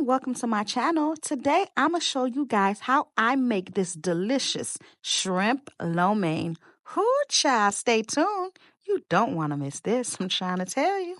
welcome to my channel. Today I'm gonna show you guys how I make this delicious shrimp lo mein. Hoo child, stay tuned. You don't want to miss this. I'm trying to tell you.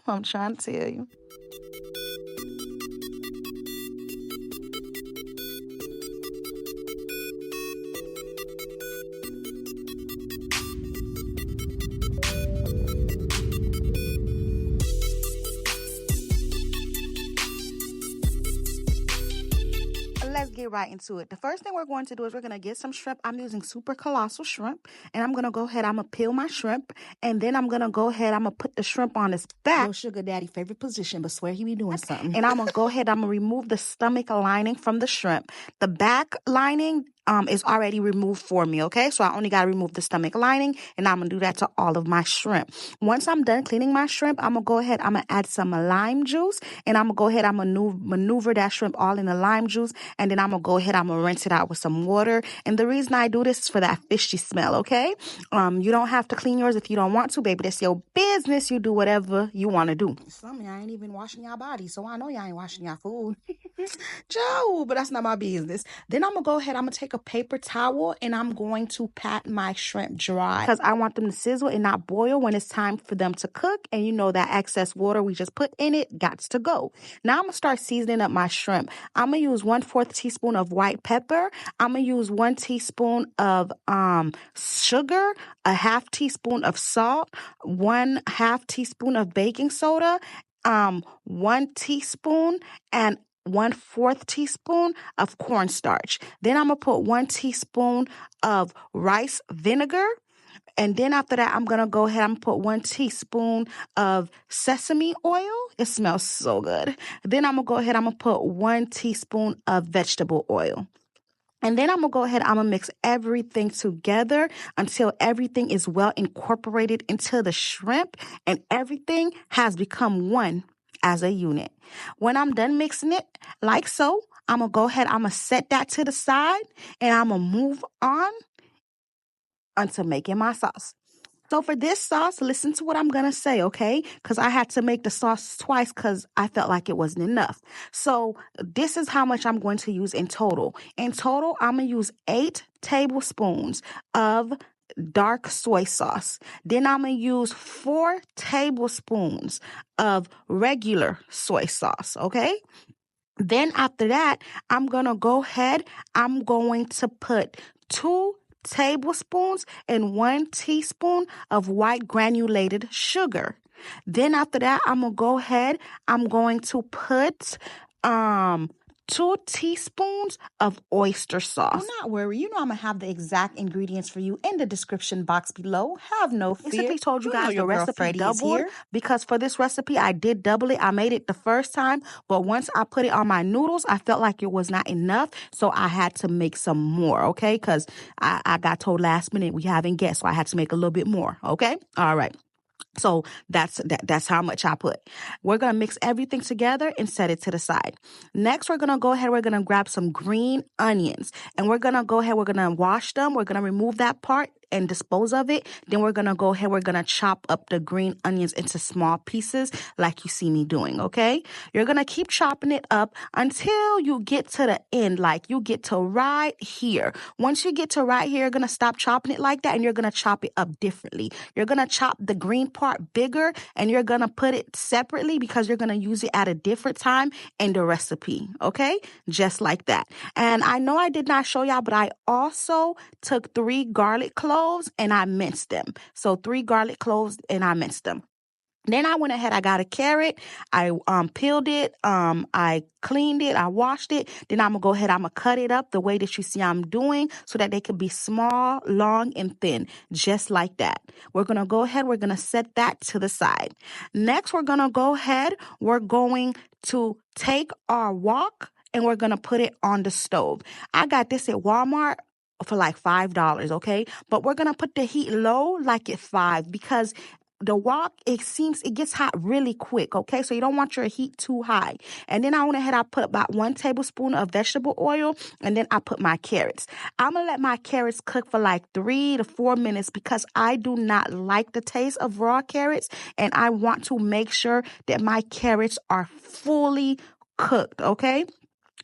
Let's get right into it. The first thing we're going to do is we're going to get some shrimp. I'm using super colossal shrimp, and I'm going to go ahead, I'm going to peel my shrimp, and then I'm going to go ahead, I'm going to put the shrimp on its back. Your sugar daddy favorite position, but swear he be doing something. And I'm going to go ahead, I'm going to remove the stomach lining from the shrimp. The back lining is already removed for me, okay? So I only got to remove the stomach lining, and I'm going to do that to all of my shrimp. Once I'm done cleaning my shrimp, I'm going to go ahead, I'm going to add some lime juice, and I'm going to go ahead, I'm going to maneuver that shrimp all in the lime juice, and then I'm going to go ahead, I'm going to rinse it out with some water. And the reason I do this is for that fishy smell, okay? You don't have to clean yours if you don't want to, baby. That's your business. You do whatever you want to do. Some of y'all ain't even washing y'all body, so I know y'all ain't washing y'all food. Joe, but that's not my business. Then I'm going to go ahead, I'm going to take a paper towel, and I'm going to pat my shrimp dry because I want them to sizzle and not boil when it's time for them to cook. And you know that excess water we just put in it got to go. Now I'm going to start seasoning up my shrimp. I'm going to use 1/4 teaspoon of white pepper. I'm going to use 1 teaspoon of sugar, a 1/2 teaspoon of salt, 1/2 teaspoon of baking soda, 1 teaspoon and 1/4 teaspoon of cornstarch. Then I'm going to put 1 teaspoon of rice vinegar. And then after that, I'm going to go ahead and put 1 teaspoon of sesame oil. It smells so good. Then I'm going to go ahead, I'm going to put 1 teaspoon of vegetable oil. And then I'm going to go ahead, I'm going to mix everything together until everything is well incorporated into the shrimp and everything has become one as a unit. When I'm done mixing it like so, I'm going to go ahead, I'm going to set that to the side, and I'm going to move on until making my sauce. So for this sauce, listen to what I'm going to say, okay? Because I had to make the sauce twice because I felt like it wasn't enough. So this is how much I'm going to use in total. In total, I'm going to use 8 tablespoons of dark soy sauce. Then I'm going to use 4 tablespoons of regular soy sauce, okay? Then after that, I'm going to go ahead, I'm going to put 2 tablespoons and 1 teaspoon of white granulated sugar. Then after that, I'm going to go ahead, I'm going to put 2 teaspoons of oyster sauce. Do not worry, you know I'm going to have the exact ingredients for you in the description box below. Have no fear. I basically told you guys the recipe doubled because for this recipe, I did double it. I made it the first time, but once I put it on my noodles, I felt like it was not enough, so I had to make some more, okay? Because I got told last minute we haven't guessed, so I had to make a little bit more, okay? All right. So that's how much I put. We're going to mix everything together and set it to the side. Next, we're going to go ahead, we're going to grab some green onions, and we're going to go ahead, we're going to wash them. We're going to remove that part and dispose of it. Then we're going to go ahead, we're going to chop up the green onions into small pieces like you see me doing, okay? You're going to keep chopping it up until you get to the end, like you get to right here. Once you get to right here, you're going to stop chopping it like that, and you're going to chop it up differently. You're going to chop the green part bigger, and you're going to put it separately because you're going to use it at a different time in the recipe, okay? Just like that. And I know I did not show y'all, but I also took 3 garlic cloves and I minced them. So 3 garlic cloves and I minced them. Then I went ahead, I got a carrot, I peeled it, I cleaned it, I washed it. Then I'm going to go ahead, I'm going to cut it up the way that you see I'm doing so that they could be small, long, and thin, just like that. We're going to go ahead, we're going to set that to the side. Next, we're going to go ahead, we're going to take our wok and we're going to put it on the stove. I got this at Walmart for like $5, okay? But we're going to put the heat low, like at 5, because the wok, it gets hot really quick, okay? So you don't want your heat too high. And then I went ahead, I put about 1 tablespoon of vegetable oil, and then I put my carrots. I'm going to let my carrots cook for like 3 to 4 minutes because I do not like the taste of raw carrots, and I want to make sure that my carrots are fully cooked, okay?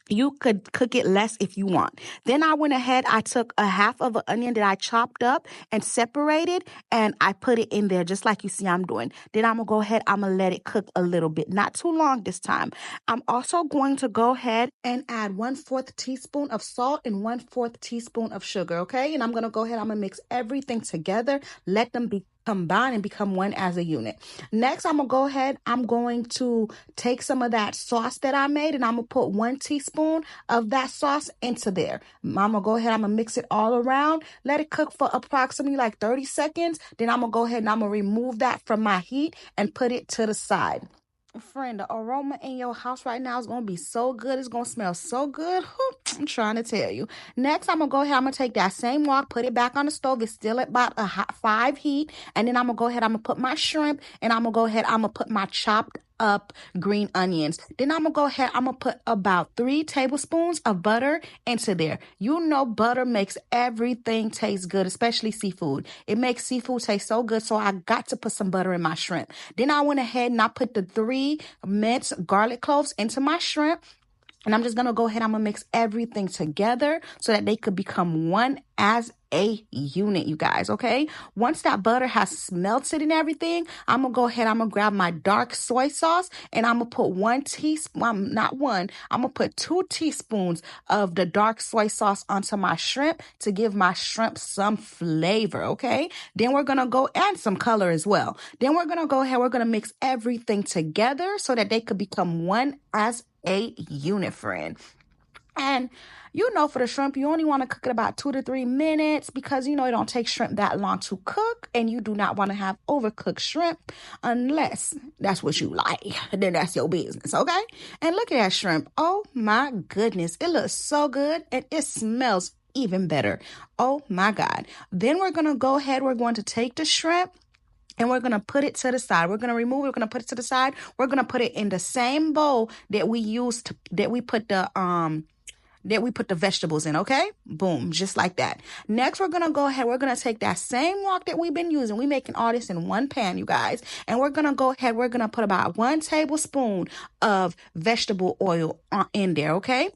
You could cook it less if you want. Then I went ahead, I took a half of an onion that I chopped up and separated, and I put it in there just like you see I'm doing. Then I'm going to go ahead, I'm going to let it cook a little bit, not too long this time. I'm also going to go ahead and add 1/4 teaspoon of salt and 1/4 teaspoon of sugar, okay? And I'm going to go ahead, I'm going to mix everything together, let them be combine and become one as a unit. Next, I'm going to go ahead, I'm going to take some of that sauce that I made and I'm going to put 1 teaspoon of that sauce into there. I'm going to go ahead, I'm going to mix it all around, let it cook for approximately like 30 seconds. Then I'm going to go ahead and I'm going to remove that from my heat and put it to the side. Friend, the aroma in your house right now is going to be so good. It's going to smell so good. I'm trying to tell you. Next, I'm going to go ahead. I'm going to take that same wok, put it back on the stove. It's still at about a 5 heat. And then I'm going to go ahead. I'm going to put my shrimp and I'm going to go ahead. I'm going to put my chopped up green onions. Then I'm going to go ahead. I'm going to put about 3 tablespoons of butter into there. You know, butter makes everything taste good, especially seafood. It makes seafood taste so good. So I got to put some butter in my shrimp. Then I went ahead and I put the 3 minced garlic cloves into my shrimp. And I'm just going to go ahead. I'm going to mix everything together so that they could become one as a unit, you guys, okay? Once that butter has melted and everything, I'm going to go ahead. I'm going to grab my dark soy sauce and I'm going to put 1 teaspoon, not one, I'm going to put 2 teaspoons of the dark soy sauce onto my shrimp to give my shrimp some flavor, okay? Then we're going to go add some color as well. Then we're going to go ahead. We're going to mix everything together so that they could become one as a unit, friend. And you know, for the shrimp, you only want to cook it about 2 to 3 minutes because, you know, it don't take shrimp that long to cook. And you do not want to have overcooked shrimp unless that's what you like. Then that's your business, okay? And look at that shrimp. Oh, my goodness. It looks so good and it smells even better. Oh, my God. Then we're going to go ahead. We're going to take the shrimp. And we're going to put it to the side. We're going to remove it. We're going to put it to the side. We're going to put it in the same bowl that we used that we put the vegetables in, okay? Boom, just like that. Next, we're going to go ahead. We're going to take that same wok that we've been using. We're making all this in one pan, you guys. And we're going to go ahead. We're going to put about 1 tablespoon of vegetable oil in there, okay?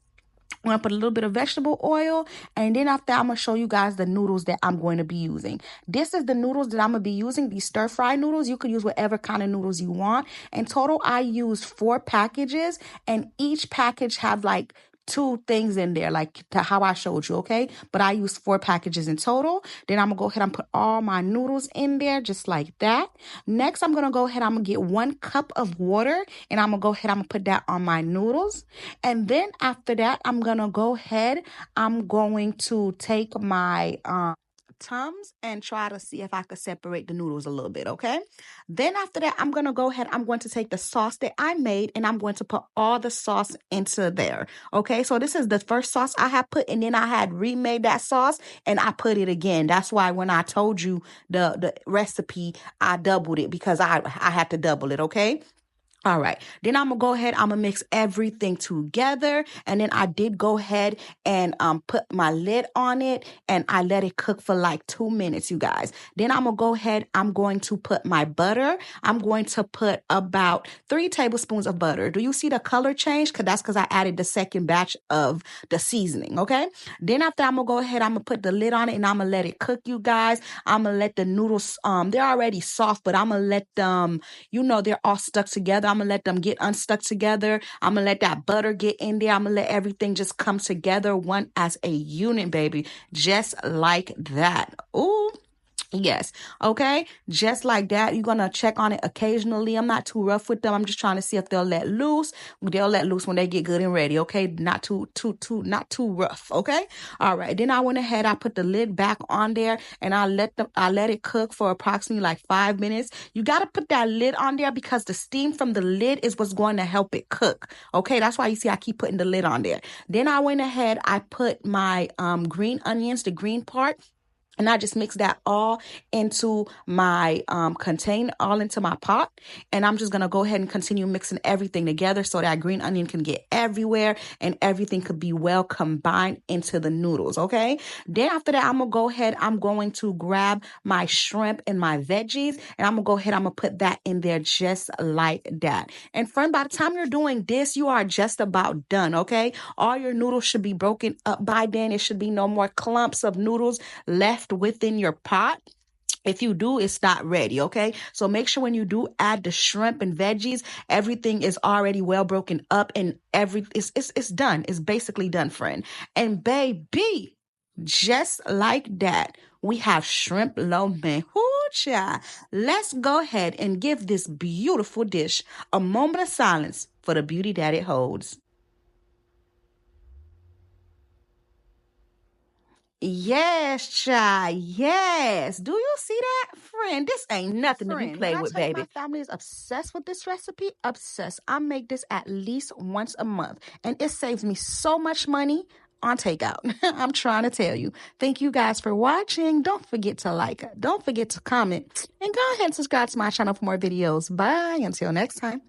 I'm going to put a little bit of vegetable oil, and then after I'm going to show you guys the noodles that I'm going to be using. This is the noodles that I'm going to be using, these stir-fry noodles. You could use whatever kind of noodles you want. In total, I used 4 packages, and each package have like 2 things in there, like how I showed you, okay? But I used 4 packages in total. Then I'm going to go ahead and put all my noodles in there just like that. Next, I'm going to go ahead, I'm going to get 1 cup of water, and I'm going to go ahead, I'm going to put that on my noodles. And then after that, I'm going to go ahead, I'm going to take my Tums and try to see if I could separate the noodles a little bit, okay? Then after that, I'm going to go ahead, I'm going to take the sauce that I made and I'm going to put all the sauce into there, okay? So this is the first sauce I had put, and then I had remade that sauce and I put it again. That's why when I told you the recipe, I doubled it because I had to double it, okay? All right, then I'm going to go ahead, I'm going to mix everything together, and then I did go ahead and put my lid on it, and I let it cook for like 2 minutes, you guys. Then I'm going to go ahead, I'm going to put my butter. I'm going to put about 3 tablespoons of butter. Do you see the color change? That's because I added the second batch of the seasoning, okay? Then after, I'm going to go ahead, I'm going to put the lid on it, and I'm going to let it cook, you guys. I'm going to let the noodles, they're already soft, but I'm going to let them, you know, they're all stuck together. I'm going to let them get unstuck together. I'm going to let that butter get in there. I'm going to let everything just come together one as a unit, baby. Just like that. Ooh. Yes. Okay. Just like that. You're going to check on it occasionally. I'm not too rough with them. I'm just trying to see if they'll let loose. They'll let loose when they get good and ready. Okay. Not too rough. Okay. All right. Then I went ahead. I put the lid back on there and I let it cook for approximately like 5 minutes. You got to put that lid on there because the steam from the lid is what's going to help it cook. Okay. That's why you see I keep putting the lid on there. Then I went ahead. I put my green onions, the green part. And I just mix that all into my container, all into my pot. And I'm just going to go ahead and continue mixing everything together so that green onion can get everywhere and everything could be well combined into the noodles, okay? Then after that, I'm going to go ahead, I'm going to grab my shrimp and my veggies, and I'm going to go ahead, I'm going to put that in there just like that. And friend, by the time you're doing this, you are just about done, okay? All your noodles should be broken up by then. It should be no more clumps of noodles left within your pot. If you do, it's not ready, okay? So make sure when you do add the shrimp and veggies, everything is already well broken up and it's done. It's basically done, friend. And baby, just like that, we have shrimp lo mein. Hoo-cha. Let's go ahead and give this beautiful dish a moment of silence for the beauty that it holds. Yes, child. Yes. Do you see that? Friend, this ain't nothing to be played with, baby. My family is obsessed with this recipe. Obsessed. I make this at least once a month, and it saves me so much money on takeout. I'm trying to tell you. Thank you guys for watching. Don't forget to like, don't forget to comment, and go ahead and subscribe to my channel for more videos. Bye. Until next time.